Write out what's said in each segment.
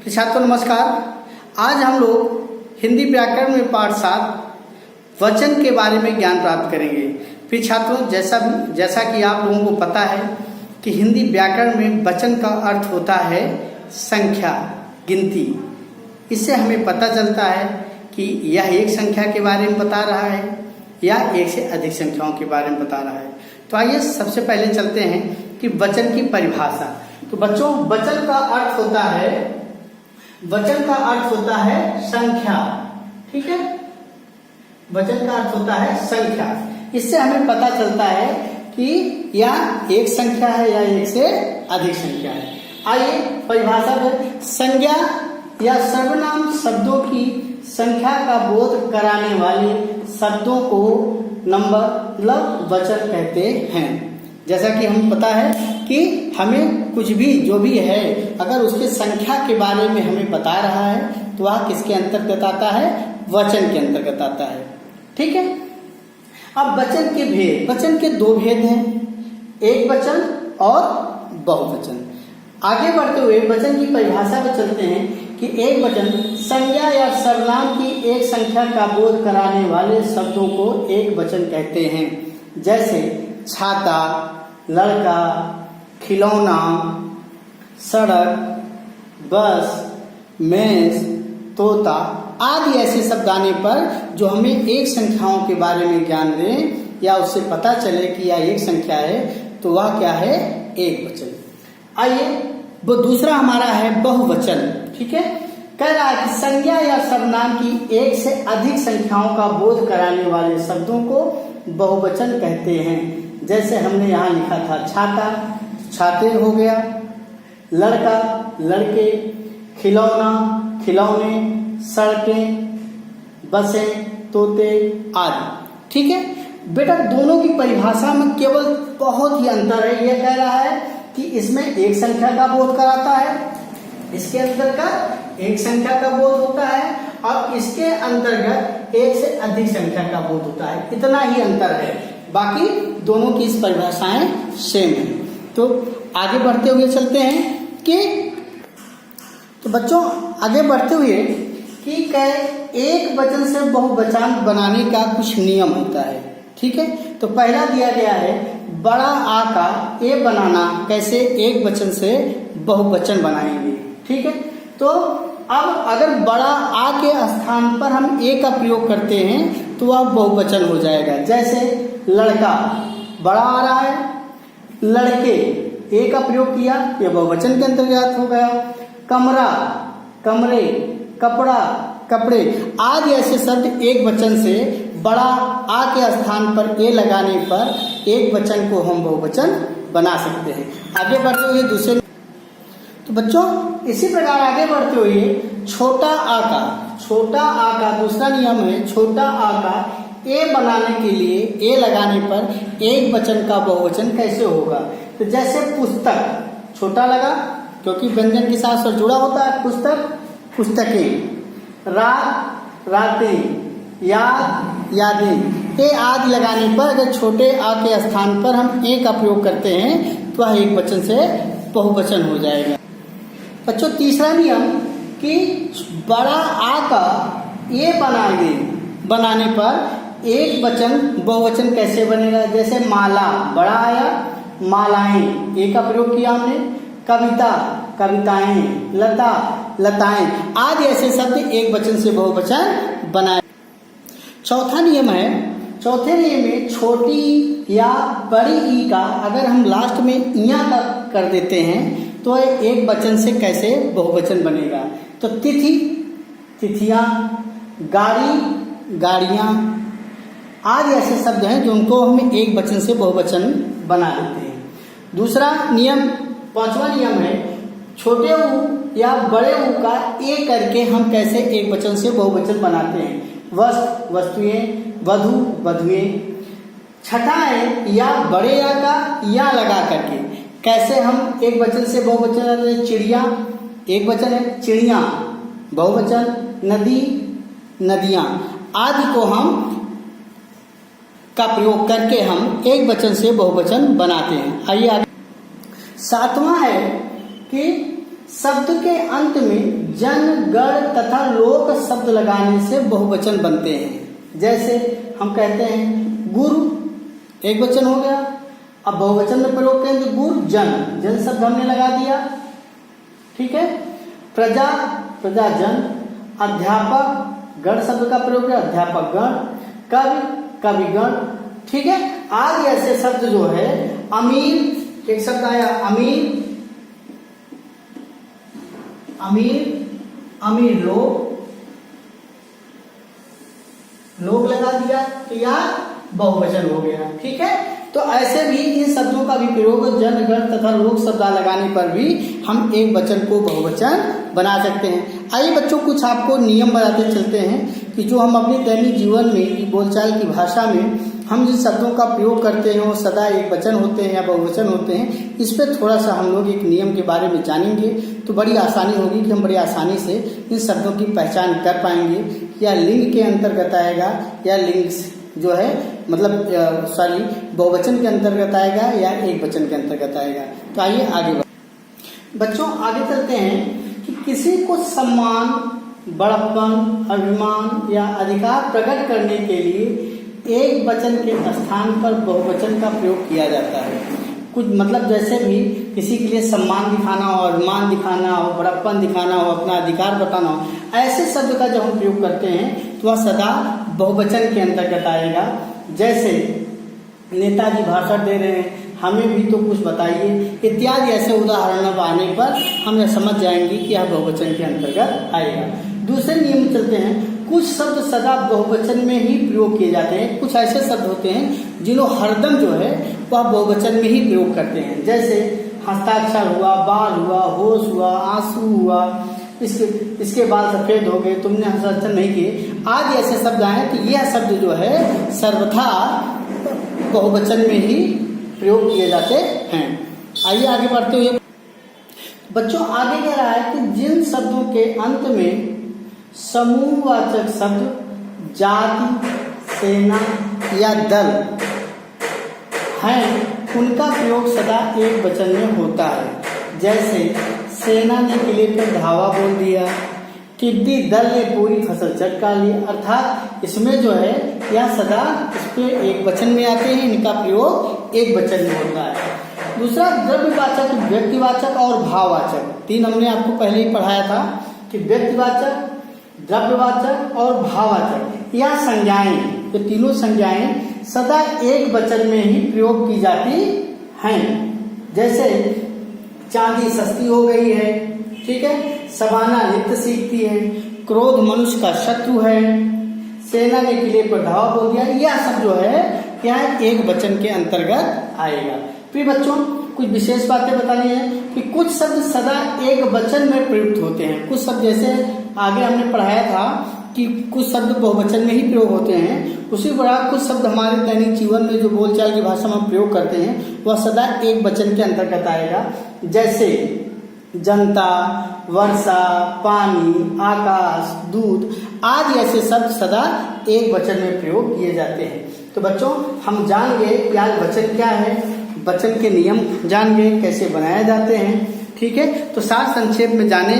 तो छात्रों नमस्कार। आज हम लोग हिंदी व्याकरण में पाठ 7 वचन के बारे में ज्ञान प्राप्त करेंगे। फिर छात्रों जैसा कि आप लोगों को पता है कि हिंदी व्याकरण में वचन का अर्थ होता है संख्या, गिनती। इससे हमें पता चलता है कि यह एक संख्या के बारे में बता रहा है या एक से अधिक संख्याओं के बारे में बता रहा है। तो आइए सबसे पहले चलते हैं कि वचन की परिभाषा। तो बच्चों, वचन का अर्थ होता है संख्या। ठीक है, वचन का अर्थ होता है संख्या। इससे हमें पता चलता है कि यह एक संख्या है या एक से अधिक संख्या है। आइए परिभाषा में, संज्ञा या सर्वनाम शब्दों की संख्या का बोध कराने वाले शब्दों को नंबर मतलब वचन कहते हैं। जैसा कि हमें पता है कि हमें कुछ भी जो भी है अगर उसके संख्या के बारे में हमें बता रहा है तो वह किसके अंतर्गत आता है? वचन के अंतर्गत आता है। ठीक है। अब वचन के भेद, वचन के दो भेद हैं, एक वचन और बहुवचन। आगे बढ़ते हुए वचन की परिभाषा में चलते हैं कि एक वचन संज्ञा या सर्वनाम की एक संख्या का बोध कराने वाले शब्दों को एक वचन कहते हैं। जैसे छाता, लड़का, खिलौना, सड़क, बस, मेज, तोता आदि ऐसे शब्द आने पर जो हमें एक संख्याओं के बारे में ज्ञान दें या उससे पता चले कि यह एक संख्या है तो वह क्या है? एक वचन। आइए वो दूसरा हमारा है बहुवचन। ठीक है, कह रहा है कि संज्ञा या सर्वनाम की एक से अधिक संख्याओं का बोध कराने वाले शब्दों को बहुवचन कहते हैं। जैसे हमने यहाँ लिखा था छाता, छाते हो गया, लड़का, लड़के, खिलौना, खिलौने, सड़कें, बसें, तोते आदि। ठीक है बेटा, दोनों की परिभाषा में केवल बहुत ही अंतर है। यह कह रहा है कि इसमें एक संख्या का बोध कराता है, इसके अंतर्गत एक संख्या का बोध होता है और इसके अंतर्गत एक से अधिक संख्या का बोध होता है। इतना ही अंतर है, बाकी दोनों की इस परिभाषाएं सेम है। तो आगे बढ़ते हुए चलते हैं कि तो बच्चों आगे बढ़ते हुए कि एक वचन से बहुवचन बनाने का कुछ नियम होता है। ठीक है, तो पहला दिया गया है बड़ा आ का ए बनाना कैसे एक वचन से बहुवचन बनाएंगे। ठीक है, तो अब अगर बड़ा आ के स्थान पर हम ए का प्रयोग करते हैं तो वह बहुवचन हो जाएगा। जैसे लड़का बड़ा आ रहा है, लड़के ए का प्रयोग किया, यह बहुवचन के अंतर्गत हो गया। कमरा, कमरे, कपड़ा, कपड़े आदि ऐसे शब्द एक वचन से बड़ा आ के स्थान पर ए लगाने पर एक वचन को हम बहुवचन बना सकते हैं। आगे बढ़ते हुए दूसरे, तो बच्चों इसी प्रकार आगे बढ़ते हुए छोटा आ का दूसरा नियम है, छोटा आ का ए बनाने के लिए ए लगाने पर एक वचन का बहुवचन कैसे होगा? तो जैसे पुस्तक, छोटा लगा क्योंकि व्यंजन के साथ साथ जुड़ा होता है। पुस्तक, पुस्तकें, रात, रातें, याद, यादें। ए आदि लगाने पर अगर छोटे आ के स्थान पर हम ए का प्रयोग करते हैं तो वह एक वचन से बहुवचन हो जाएगा। बच्चों तीसरा नियम कि बड़ा आ का ए बनाने पर एक वचन बहुवचन कैसे बनेगा? जैसे माला, बड़ा आया, मालाएं ए का प्रयोग किया हमने, कविता, कविताएं, लता, लताएं आदि ऐसे शब्द एक वचन से बहुवचन बनाए। चौथा नियम है, चौथे नियम में छोटी या बड़ी ई का अगर हम लास्ट में इया का कर देते हैं तो एक वचन से कैसे बहुवचन बनेगा? तो तिथि, तिथियां, गाड़ी, गाड़ियां आदि ऐसे शब्द हैं जो उनको हम एक वचन से बहुवचन बना देते हैं। दूसरा नियम, पांचवा नियम है छोटे ऊ या बड़े ऊ का ए करके हम कैसे एक वचन से बहुवचन बनाते हैं? वस्त्र, वस्तुएं, वधु, वधुएं। छठा है या बड़े या का या लगा करके कैसे हम एक वचन से बहुवचन बनाते हैं? चिड़िया एक वचन है, चिड़िया बहुवचन, नदी, नदियां आदि को हम का प्रयोग करके हम एक वचन से बहुवचन बनाते हैं। आइए आगे। सातवां है कि शब्द के अंत में जन, गण तथा लोक शब्द लगाने से बहुवचन बनते हैं। जैसे हम कहते हैं गुरु, एक वचन हो गया। अब बहुवचन में प्रयोग करें तो गुरु जन, जन शब्द हमने लगा दिया, ठीक है। प्रजा, प्रजा जन। अध्यापक, गण शब्द का प्रयोग किया, अध्यापक गण। कवि, कविगण, ठीक है। आज ऐसे शब्द जो है, अमीर, एक शब्द आया अमीर, अमीर, अमीर लोग, लोग लगा दिया तो यार बहुवचन हो गया, ठीक है। तो ऐसे भी इन शब्दों का भी प्रयोग जन, गण तथा लोक शब्द लगाने पर भी हम एक वचन को बहुवचन बना सकते हैं। आइए बच्चों, कुछ आपको नियम बताते चलते हैं कि जो हम अपने दैनिक जीवन में, बोलचाल की भाषा में हम जिन शब्दों का प्रयोग करते हैं वो सदा एक वचन होते हैं या बहुवचन होते हैं। इस पर थोड़ा सा हम लोग एक नियम के बारे में जानेंगे तो बड़ी आसानी होगी कि हम बड़ी आसानी से इन शब्दों की पहचान कर पाएंगे। या लिंग के अंतर्गत आएगा या लिंग जो है मतलब सॉरी बहुवचन के अंतर्गत आएगा या एक वचन के अंतर्गत आएगा। तो आइए आगे बच्चों आगे चलते हैं कि किसी को सम्मान, बड़प्पन, अभिमान या अधिकार प्रकट करने के लिए एक वचन के स्थान पर बहुवचन का प्रयोग किया जाता है। कुछ मतलब जैसे भी किसी के लिए सम्मान दिखाना हो, अभिमान दिखाना हो, बड़प्पन दिखाना हो, अपना अधिकार बताना हो, ऐसे शब्द का जब हम प्रयोग करते हैं तो वह सदा बहुवचन के अंतर्गत आएगा। जैसे नेताजी भाषण दे रहे हैं, हमें भी तो कुछ बताइए, इत्यादि ऐसे उदाहरण आने पर हम यह समझ जाएंगे कि यह बहुवचन के अंतर्गत आएगा। दूसरे नियम में चलते हैं। कुछ शब्द सदा बहुवचन में ही प्रयोग किए जाते हैं। कुछ ऐसे शब्द होते हैं जिन्हों हरदम जो है वह बहुवचन में ही प्रयोग करते हैं। जैसे हस्ताक्षर हुआ, बाल हुआ, होश हुआ, आंसू हुआ, इसके बाल सफेद हो गए, तुमने हस्ताक्षर नहीं किए, आदि ऐसे शब्द आए तो यह शब्द जो है सर्वथा बहुवचन में ही प्रयोग किए जाते हैं। आइए आगे बढ़ते हुए बच्चों आगे कह रहा है कि जिन शब्दों के अंत में समूहवाचक शब्द जाति, सेना या दल हैं उनका प्रयोग सदा एक वचन में होता है। जैसे सेना ने किले पर धावा बोल दिया, टिड्डी दल ने पूरी फसल चटका ली। अर्थात इसमें जो है यह सदा इसके एक वचन में आते हैं, इनका प्रयोग एक वचन में होता है। दूसरा द्रव्यवाचक, व्यक्तिवाचक और भाववाचक, तीन हमने आपको पहले ही पढ़ाया था कि व्यक्तिवाचक, द्रव्यवाचक और भाववाचक यह संज्ञाएं, ये तीनों संज्ञाएं सदा एक वचन में ही प्रयोग की जाती हैं। जैसे चांदी सस्ती हो गई है, ठीक है, सवाना नृत्य सीखती है, क्रोध मनुष्य का शत्रु है, सेना ने किले पर धावा बोल दिया, यह सब जो है क्या एक वचन के अंतर्गत आएगा। फिर बच्चों कुछ विशेष बातें बतानी है कि कुछ शब्द सदा एक वचन में प्रयुक्त होते हैं। कुछ शब्द जैसे आगे हमने पढ़ाया था कि कुछ शब्द बहुवचन में ही प्रयोग होते हैं, उसी प्रकार कुछ शब्द हमारे दैनिक जीवन में जो बोलचाल की भाषा में हम प्रयोग करते हैं वह सदा एक वचन के अंतर्गत आएगा। जैसे जनता, वर्षा, पानी, आकाश, दूध आदि ऐसे शब्द सदा एक वचन में प्रयोग किए जाते हैं। तो बच्चों हम जान गए कि आज वचन क्या है, वचन के नियम जान गए, कैसे बनाए जाते हैं, ठीक है। तो सार संक्षेप में जाने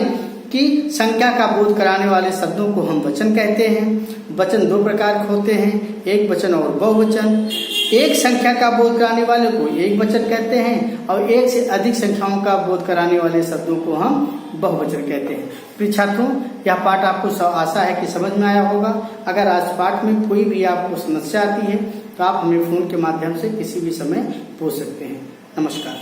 कि संख्या का बोध कराने वाले शब्दों को हम वचन कहते हैं। वचन दो प्रकार के होते हैं, एक वचन और बहुवचन। एक संख्या का बोध कराने वाले को एक वचन कहते हैं और एक से अधिक संख्याओं का बोध कराने वाले शब्दों को हम बहुवचन कहते हैं। प्रिय छात्रों, यह पाठ आपको आशा है कि समझ में आया होगा। अगर आज पाठ में कोई भी आपको समस्या आती है तो आप हमें फोन के माध्यम से किसी भी समय पूछ सकते हैं। नमस्कार।